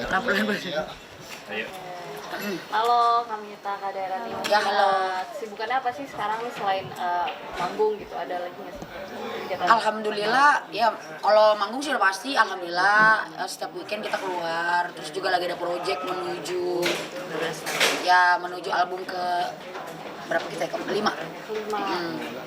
Laporan Ya. Ayo. Halo, kami Kak Daerah nih. Ya, halo. Sibukannya apa sih sekarang nih selain manggung gitu? Ada lagi nggak sih? kegiatan? Alhamdulillah, ya kalau manggung sih udah pasti. Alhamdulillah, setiap weekend kita keluar. Terus juga lagi ada project menuju album ke berapa kita ya? Kelima.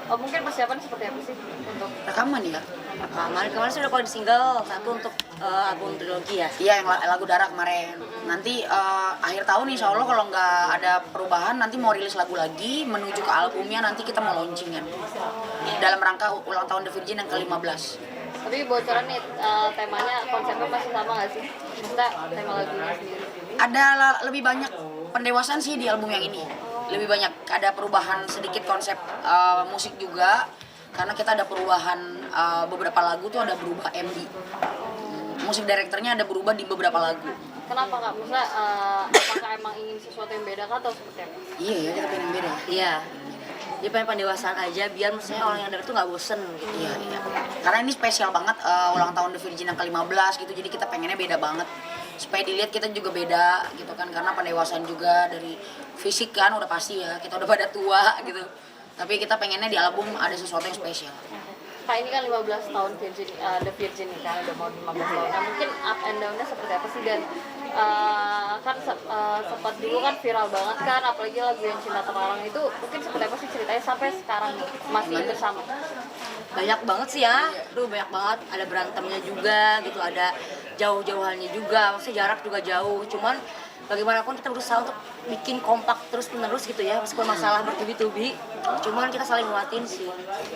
Oh, mungkin persiapan seperti apa sih untuk Rekaman ya? Kemarin sudah keluarin single satu untuk album trilogi ya. Iya, yang lagu Darah kemarin. Nanti akhir tahun insya Allah kalau nggak ada perubahan nanti mau rilis lagu lagi menuju ke albumnya, nanti kita mau launching kan dalam rangka ulang tahun The Virgin yang ke-15. tapi bocoran nih temanya konsepnya masih sama nggak sih? Maksudnya tema lagunya sendiri? Ada lebih banyak pendewasaan sih di album yang ini. Lebih banyak ada perubahan sedikit konsep musik juga, karena kita ada perubahan beberapa lagu tuh ada berubah MD. Musik direkturnya ada berubah di beberapa lagu. Kenapa Kak? Maksudnya apakah emang ingin sesuatu yang beda kah atau seperti apa? Iya ya, kita pengen beda. Iya. Dia pengen pendewasaan aja biar maksudnya orang yang denger tuh nggak bosen gitu. Iya, iya. Karena ini spesial banget ulang tahun The Virgin yang ke-15 gitu. Jadi kita pengennya beda banget. Supaya dilihat kita juga beda gitu kan, karena pendewasaan juga dari fisik kan udah pasti ya. Kita udah pada tua gitu. Tapi kita pengennya di album ada sesuatu yang spesial. Kak, ini kan 15 tahun Virgin, The Virgin nih kan, udah mau 15 tahun. Nah, mungkin up and down-nya seperti apa sih? Dan kan sempat dulu kan viral banget kan, apalagi lagu yang Cinta Terlarang itu mungkin seperti apa sih ceritanya sampai sekarang nih masih bersama? Banyak banget sih ya. Duh, banyak banget. Ada berantemnya juga gitu, ada jauh-jauhannya juga. Maksudnya jarak juga jauh. Cuman bagaimanapun kita berusaha untuk bikin kompak terus menerus gitu ya, meskipun masalah bertubi-tubi, cuman kita saling nguatin sih.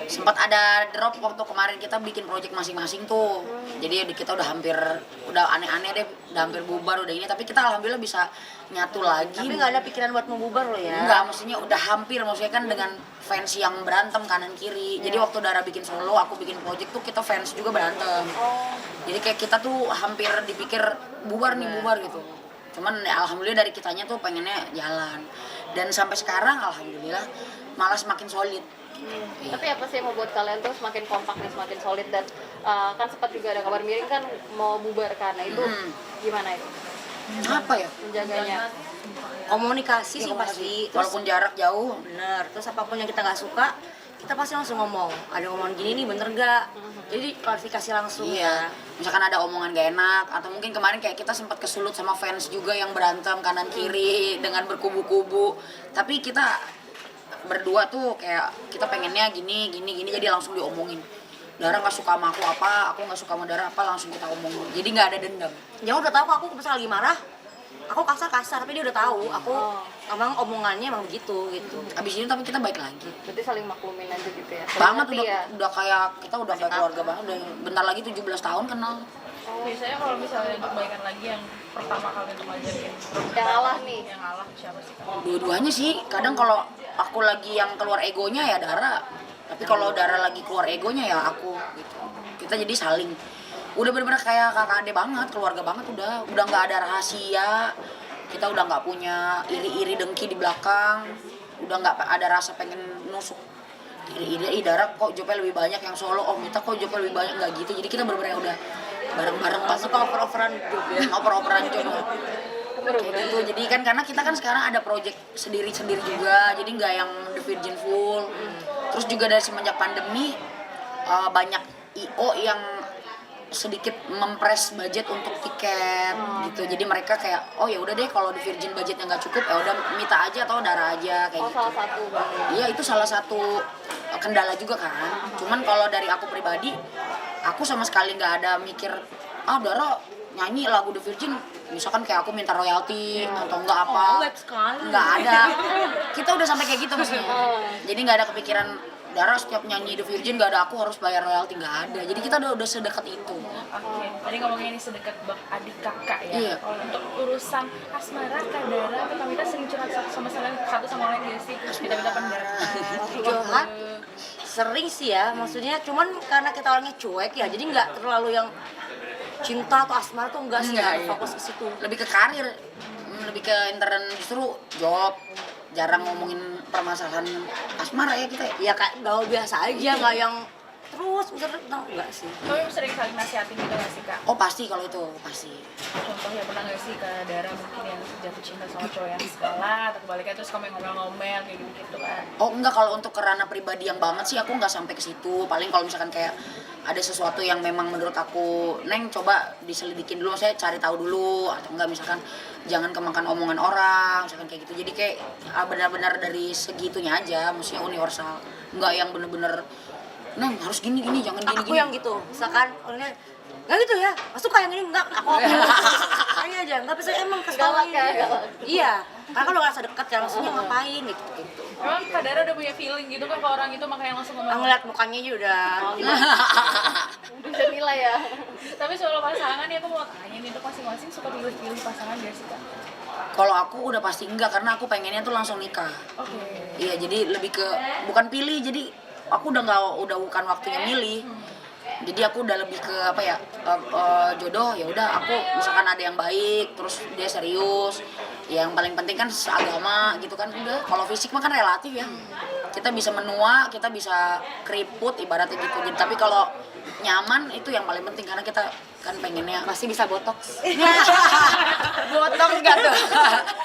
Sempat ada drop waktu kemarin kita bikin project masing-masing tuh. Jadi kita udah aneh-aneh deh, udah hampir bubar udah ini, tapi kita alhamdulillah bisa nyatu lagi. Tapi nggak ada pikiran buat mau bubar loh ya. Enggak, maksudnya udah hampir, maksudnya kan dengan fans yang berantem kanan kiri. Jadi waktu Dara bikin solo, aku bikin project tuh kita fans juga berantem. Jadi kayak kita tuh hampir dipikir bubar nih, bubar gitu. Cuman ya, alhamdulillah dari kitanya tuh pengennya jalan. Dan sampai sekarang alhamdulillah malah semakin solid. Iya. Tapi apa sih yang membuat kalian tuh semakin kompak nih, semakin solid? Dan kan sempat juga ada kabar miring kan mau bubar karena itu gimana itu Apa ya? menjaganya? Komunikasi sih Iya, pasti. Walaupun jarak jauh. Bener. Terus apapun yang kita nggak suka, kita pasti langsung ngomong. Ada ngomong gini nih bener gak? Jadi klarifikasi langsung Iya, ya. misalkan ada omongan gak enak, atau mungkin kemarin kayak kita sempat kesulut sama fans juga yang berantem kanan kiri dengan berkubu-kubu. Tapi kita berdua tuh kayak kita pengennya gini, jadi langsung diomongin. Dara nggak suka sama aku nggak suka sama Dara apa, langsung kita omongin. Jadi nggak ada dendam. Dia udah tahu kok aku misalnya lagi marah, aku kasar, tapi dia udah tahu aku emang omongannya emang begitu gitu. Abis ini tapi kita baik lagi. Berarti saling maklumin aja gitu ya? Banget Ngerti ya? udah kayak kita udah kayak keluarga banget. Udah bentar lagi 17 tahun kenal. Biasanya kalau misalnya untuk baikan lagi yang pertama kali untuk ngajarin Yang ngalah nih. yang ngalah siapa sih? Dua-duanya sih. Kadang kalau aku lagi yang keluar egonya ya Dara. Tapi kalau Dara lagi keluar egonya ya aku gitu. Kita jadi saling. Udah bener-bener kayak kakak adik banget, keluarga banget udah nggak ada rahasia. Kita udah nggak punya iri-iri dengki di belakang. Udah nggak ada rasa pengen nusuk. Iri-iri Dara kok jobnya lebih banyak yang solo, oh Mita kok jobnya lebih banyak, nggak gitu. Jadi kita bener-bener udah bareng-bareng banget. Suka oper-operan job ya. Oper-operan job. Kayak gitu. Jadi kan karena kita kan sekarang ada project sendiri-sendiri juga, jadi nggak yang The Virgin full. Terus juga dari semenjak pandemi banyak IO yang sedikit mempres budget untuk tiket gitu. Jadi mereka kayak oh ya udah deh kalau The Virgin budgetnya nggak cukup ya udah Mita aja atau Dara aja kayak gitu. Salah satu. Iya, itu salah satu kendala juga kan. Cuman kalau dari aku pribadi, aku sama sekali nggak ada mikir Dara nyanyi lagu The Virgin misalkan kayak aku minta royalti atau enggak apa. Baik sekali. Nggak ada. Kita udah sampai kayak gitu maksudnya. Jadi nggak ada kepikiran Dara setiap nyanyi The Virgin nggak ada aku harus bayar royalti, nggak ada. Jadi kita udah sedekat itu. Oke, tadi ngomongnya ini sedekat adik kakak ya. Iya. Kalau untuk urusan asmara, Kak Dara atau Kak Mita sering curhat satu sama lain gak sih? Minta-minta pendapat. Curhat sering sih ya, maksudnya cuman karena kita orangnya cuek ya, jadi nggak terlalu yang cinta atau asmara tuh enggak sih, Enggak, iya. fokus ke situ. Lebih ke karir, lebih ke intern, justru job. Jarang ngomongin permasalahan asmara ya kita ya. Ya kayak gaul biasa aja, nggak yang terus enggak sih. Tapi sering saling nasihatin gitu nggak sih kak? Oh pasti kalau itu pasti. Contohnya pernah nggak sih kak Dara mungkin yang jatuh cinta sama cowok yang sekolah atau kebalikannya terus kamu yang ngomel-ngomel kayak gitu kan? Oh enggak, kalau untuk ke ranah pribadi yang banget sih aku nggak sampai ke situ. Paling kalau misalkan kayak ada sesuatu yang memang menurut aku, Neng coba diselidikin dulu, saya cari tahu dulu, atau enggak misalkan jangan kemakan omongan orang, misalkan kayak gitu. Jadi kayak benar-benar dari segitunya aja, maksudnya universal. Enggak yang bener-bener Neng harus gini jangan gini. Aku yang gitu, misalkan orangnya nggak gitu ya, masuk kayak gini nggak, aku aja aja nggak bisa emang Galak kesalahan. ya, galak. Iya, karena kan udah ngerasa deket kan, maksudnya ngapain gitu. Emang kak Dara udah punya feeling gitu kan ke orang itu makanya langsung ngomong? Ngeliat mukanya aja udah. Bisa nilai ya. Tapi soal pasangan nih aku mau tanya nih, untuk masing-masing suka pilih-pilih pasangan gak sih kak? Kalau aku udah pasti enggak, karena aku pengennya tuh langsung nikah. Oke. Iya, jadi lebih ke bukan pilih, jadi aku udah bukan waktunya milih. Jadi aku udah lebih ke apa ya, jodoh ya udah, aku misalkan ada yang baik terus dia serius, yang paling penting kan seagama gitu kan, udah. Kalau fisik mah kan relatif ya, kita bisa menua, kita bisa keriput ibaratnya gitu. Jadi, tapi kalau nyaman itu yang paling penting, karena kita kan pengennya Masih bisa botox. botox gak tuh.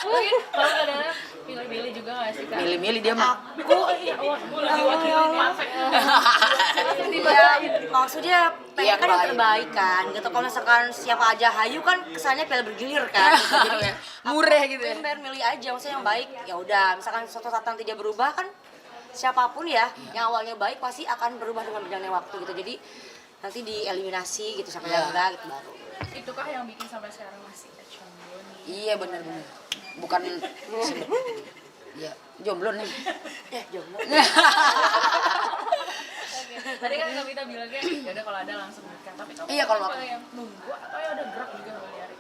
Mungkin kalau kak Dara pilih-pilih juga gak sih kak? Milih-milih dia mah. Iya, maksudnya pengen Yang kan yang baik. terbaik kan gitu. Kalau misalkan siapa aja hayu kan kesannya pilih bergilir kan gitu. Jadi Murah gitu ya. pengen milih aja, maksudnya yang baik ya udah. Misalkan suatu saat nanti dia berubah kan, siapapun ya yang awalnya baik pasti akan berubah dengan berjalannya waktu gitu. Jadi nanti dieliminasi gitu sampai Iya. enggak gitu baru. Itukah yang bikin sampai sekarang masih jomblo nih? Iya benar-benar. Bukan ya jomblo nih. Jomblo. Tadi kan Kak Vita bilangnya ya udah kalau ada langsung nikah. Tapi kamu Iya, kalau tipe aku- yang nunggu atau yang ada gerak juga mau nyari?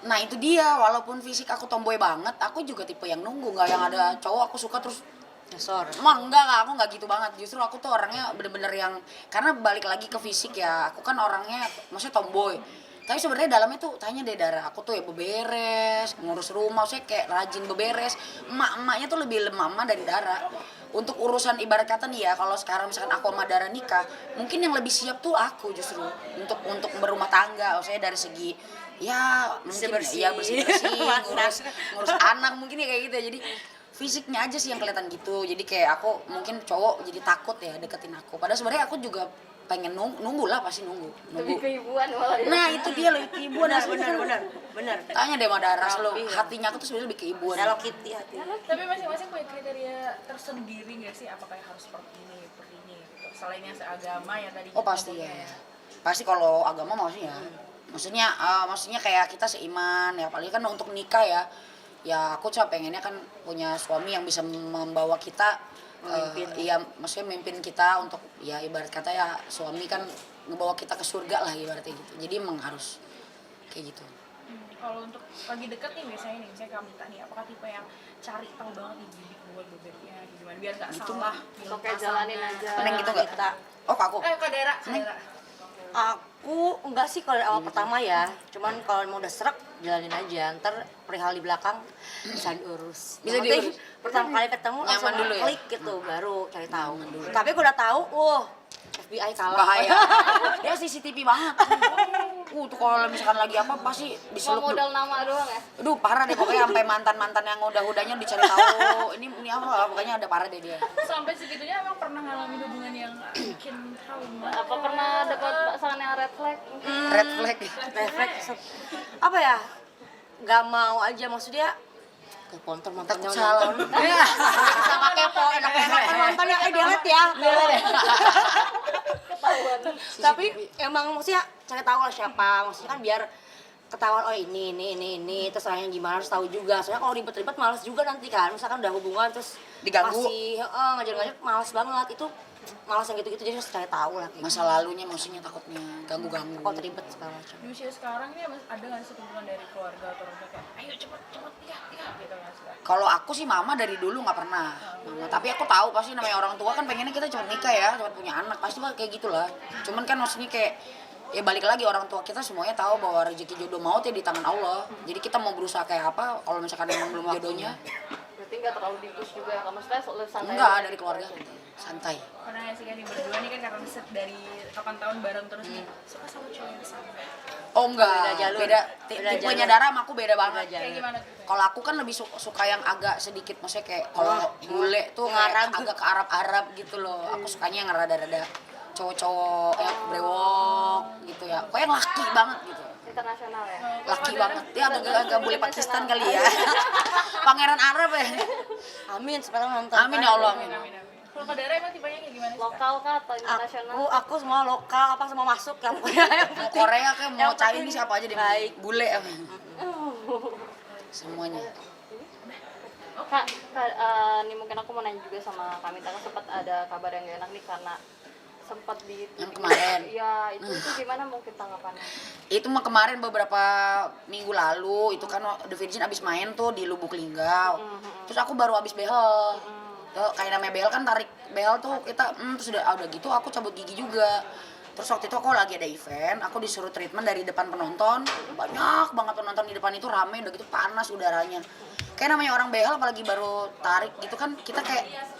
Nah itu dia, walaupun fisik aku tomboy banget, aku juga tipe yang nunggu, nggak yang ada cowok aku suka terus Nyesor. emang enggak, aku nggak gitu banget. Justru aku tuh orangnya bener-bener yang, karena balik lagi ke fisik ya, aku kan orangnya maksudnya tomboy, tapi sebenarnya dalamnya tuh tanya deh Dara, aku tuh ya beberes, ngurus rumah, saya kayak rajin beberes. Emak-emaknya tuh lebih lemah dari Dara. Untuk urusan ibarat kata nih ya, kalau sekarang misalkan aku sama Dara nikah, mungkin yang lebih siap tuh aku justru untuk berumah tangga, maksudnya dari segi ya mungkin Bersih-bersih. ya bersih-bersih, Masak. ngurus anak mungkin ya kayak gitu ya. Jadi fisiknya aja sih yang kelihatan gitu. Jadi kayak aku mungkin cowok jadi takut ya deketin aku. Padahal sebenarnya aku juga pengen nunggu lah, pasti nunggu. Lebih keibuan malah ya. Nah itu dia loh, ibu Benar, asli benar, kan. benar. Tanya deh sama Dara, selalu Rapi, ya. hatinya aku tuh sebenarnya lebih keibuan. Hello Kitty hati. Tapi masing-masing punya kriteria tersendiri nggak sih? Apakah harus seperti ini gitu? Selain yang seagama ya tadi. Oh pasti ya. Pasti kalau agama maksudnya. Maksudnya kayak kita seiman ya, paling kan untuk nikah ya. Ya aku cuma pengennya kan punya suami yang bisa membawa kita iya maksudnya memimpin kita untuk ya ibarat kata ya suami kan ngebawa kita ke surga lah ibaratnya gitu. Jadi emang harus kayak gitu. Kalau untuk lagi deket nih biasanya nih, misalnya kamu nih, apakah tipe yang cari tahu banget nih bibit buat bebeknya gimana biar nggak salah milih Oke, jalanin aja. Neng gitu nggak? Kita. Oh aku. Kak Dara, Kak Dara. Aku enggak sih kalau dari awal pertama ya, cuman kalau mau udah serak jalanin aja, ntar perihal di belakang bisa diurus. Bisa Yang penting diurus. pertama kali ketemu Nyaman langsung dulu ya? klik gitu, baru cari tahu. Tapi aku udah tahu, FBI kalah. Bahaya. Dia CCTV banget. Tuh kalau misalkan lagi apa pasti Cuma diseluk dulu. modal nama doang ya. Aduh parah deh, pokoknya sampai mantan-mantan yang udah-udahnya dicari tahu. Ini apa, pokoknya ada parah deh dia. Sampai segitunya emang pernah ngalamin hubungan yang bikin trauma? Apa pernah dapat pasangan yang red flag? Red flag. Refleks apa ya? Gak mau aja, maksudnya ke pontor mantannya Takut salah. nonton. Sama kepo, enak-enak nontonnya delete ya. Ketahuan. Tapi emang maksudnya cari tahu lah siapa, maksudnya kan biar ketahuan ini terus orangnya gimana harus tahu juga. Soalnya kalau ribet-ribet males juga nanti kan, misalkan udah hubungan terus Diganggu. masih ngajar-ngajar males banget itu, males yang gitu-gitu, jadi harus cari tahu lah kayak Masa lalunya maksudnya takutnya ganggu-ganggu. kok ribet segala macam. Di usia sekarang nih ada nggak sih hubungan dari keluarga atau orang tua kayak ayo cepet nikah gitu nggak sih? Kalau aku sih mama dari dulu nggak pernah. Mama, tapi aku tahu pasti namanya orang tua kan pengennya kita cepet nikah ya, cepet punya anak, pasti kayak gitulah. Cuman kan maksudnya kayak ya balik lagi orang tua kita semuanya tahu bahwa rezeki jodoh maut ya di tangan Allah. Jadi kita mau berusaha kayak apa kalau misalkan emang belum jodohnya. Berarti nggak terlalu di-push juga ya, kamu stress, santai. Enggak dari keluarga. santai. Pernah nggak sih kan berdua nih kan karena set dari 8 tahun bareng terus nih suka sama cowok yang sama. Oh enggak, Beda jalur. beda Beda tipenya jalur. Dara sama aku beda banget. Beda Kayak gimana tuh? Kalau aku kan lebih suka yang agak sedikit, maksudnya kayak kalau bule tuh yang kayak Arab. agak ke Arab-Arab gitu loh. Aku sukanya yang rada-rada cowok-cowok yang brewok gitu ya. Kok yang laki banget gitu. Internasional ya. Laki banget. Dia agak bule Pakistan kali ya. Pangeran Arab ya. Amin, sekarang nonton. Amin ya Allah, amin. Amin, amin. Kalau Kak Dara emang tipenya kayak gimana sih? Kak? Lokal kah atau internasional? Aku semua lokal, apa semua masuk yang pokoknya yang Mau penting. Korea kayak mau Yang Chinese penting siapa aja deh. baik. Bule ya. Semuanya. Nih mungkin aku mau nanya juga sama Kak Mita, kan sempat ada kabar yang gak enak nih karena sempat di Yang kemarin. Iya, itu gimana mungkin tanggapannya? Itu mah kemarin beberapa minggu lalu itu kan The Virgin abis main tuh di Lubuk Linggau. Terus aku baru abis behel. Kayak namanya behel kan tarik behel tuh kita terus udah gitu aku cabut gigi juga. Terus waktu itu aku lagi ada event, aku disuruh treatment dari depan penonton. Banyak banget penonton di depan itu rame, udah gitu panas udaranya. Kayak namanya orang behel apalagi baru tarik gitu kan kita kayak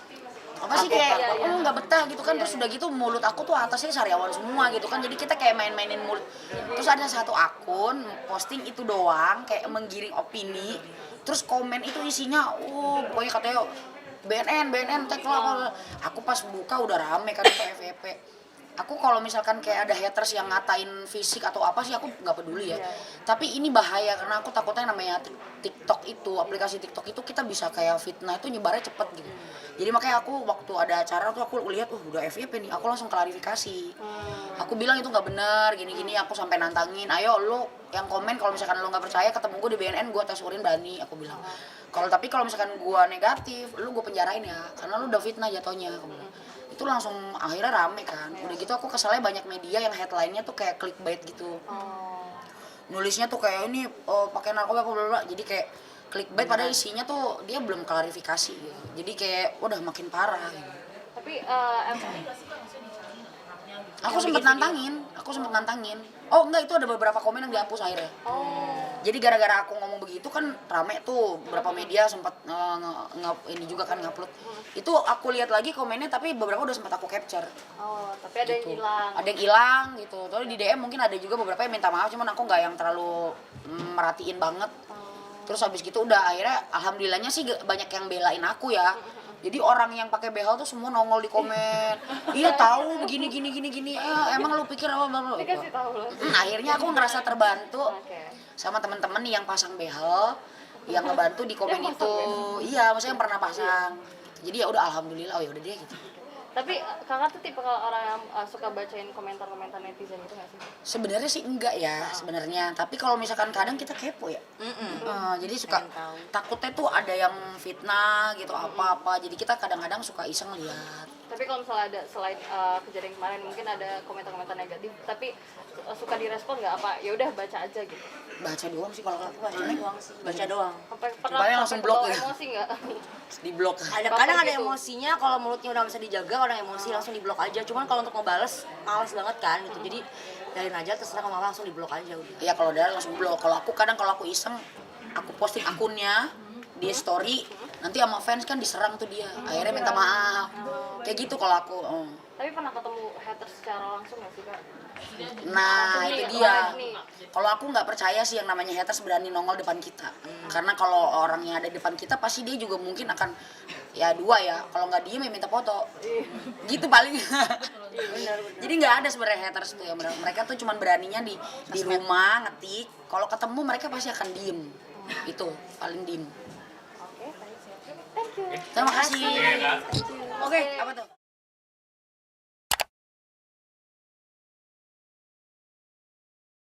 apa sih kayak nggak betah gitu kan. Terus udah gitu mulut aku tuh atasnya sariawan semua gitu kan, jadi kita kayak main-mainin mulut. Terus ada satu akun posting itu doang kayak menggiring opini, terus komen itu isinya pokoknya katanya BNN tag lah. Aku pas buka udah rame kan itu FVP. Aku kalau misalkan kayak ada haters yang ngatain fisik atau apa sih aku nggak peduli ya. Tapi ini bahaya karena aku takutnya namanya TikTok itu, aplikasi TikTok itu kita bisa kayak fitnah itu nyebarnya cepet gitu. Jadi makanya aku waktu ada acara tuh aku lihat udah FYP nih, aku langsung klarifikasi. Aku bilang itu nggak benar, gini-gini aku sampai nantangin. Ayo lu yang komen kalau misalkan lu nggak percaya ketemu gue di BNN, gue tes urin berani, aku bilang. Tapi kalau misalkan gue negatif, lu gue penjarain ya, karena lu udah fitnah jatuhnya. Aku bilang. Itu langsung akhirnya rame kan. Udah gitu aku keselnya banyak media yang headline-nya tuh kayak clickbait gitu. Nulisnya tuh kayak ini pakai narkoba bla bla bla. Jadi kayak clickbait padahal isinya tuh dia belum klarifikasi gitu. Jadi kayak udah makin parah gitu. Tapi Aku sempet nantangin. Oh enggak, itu ada beberapa komen yang dihapus akhirnya. Jadi gara-gara aku ngomong begitu kan rame tuh, beberapa media sempat ini juga kan ngupload. Itu aku lihat lagi komennya tapi beberapa udah sempat aku capture. tapi ada yang Gitu. hilang. Ada yang hilang gitu. Terus di DM mungkin ada juga beberapa yang minta maaf, cuman aku nggak yang terlalu merhatiin banget. Terus habis gitu udah akhirnya alhamdulillahnya sih banyak yang belain aku ya. Jadi orang yang pakai behel tuh semua nongol di komen. Iya tahu gini. Emang lu pikir apa bla bla. Dikasih tahu loh. Akhirnya aku ngerasa terbantu Oke. sama teman-teman nih yang pasang behel, yang ngebantu di komen itu. Iya, maksudnya yang pernah pasang. Jadi ya udah alhamdulillah, ya udah deh gitu. Tapi kakak tuh tipe kalau orang yang suka bacain komentar-komentar netizen itu nggak sih? Sebenarnya sih enggak ya sebenarnya, tapi kalau misalkan kadang kita kepo ya. Jadi suka Pengen tahu. takutnya tuh ada yang fitnah gitu apa-apa. Jadi kita kadang-kadang suka iseng lihat. Tapi kalau misalnya ada selain kejadian kemarin mungkin ada komentar-komentar negatif, tapi suka direspon nggak apa? Ya udah baca aja gitu. Baca doang sih kalau aku baca Doang sih, baca doang. Pernah Paling langsung blok kebawa ya. emosi nggak? di blok. Kadang ada gitu. emosinya, kalau mulutnya udah bisa dijaga, orang emosi langsung diblok aja. Cuman kalau untuk ngebales males banget kan gitu. Jadi biarin aja, terserah ke mama, langsung diblok aja udah. Iya kalau darah langsung blok. Kalau aku kadang kalau aku iseng, aku posting akunnya di story, nanti sama fans kan diserang tuh dia. Akhirnya minta maaf. Kayak gitu kalau aku. Tapi pernah ketemu haters secara langsung nggak sih kak? Nah Nih, itu dia. nih. Kalau aku nggak percaya sih yang namanya haters berani nongol depan kita. Karena kalau orang yang ada di depan kita pasti dia juga mungkin akan ya dua ya. Kalau nggak diem ya minta foto. Gitu paling. Jadi nggak ada sebenarnya haters tuh ya. Mereka tuh cuman beraninya di rumah ngetik. Kalau ketemu mereka pasti akan diem. Itu paling diem. Oke, thank you. Terima kasih. Oke, apa tuh?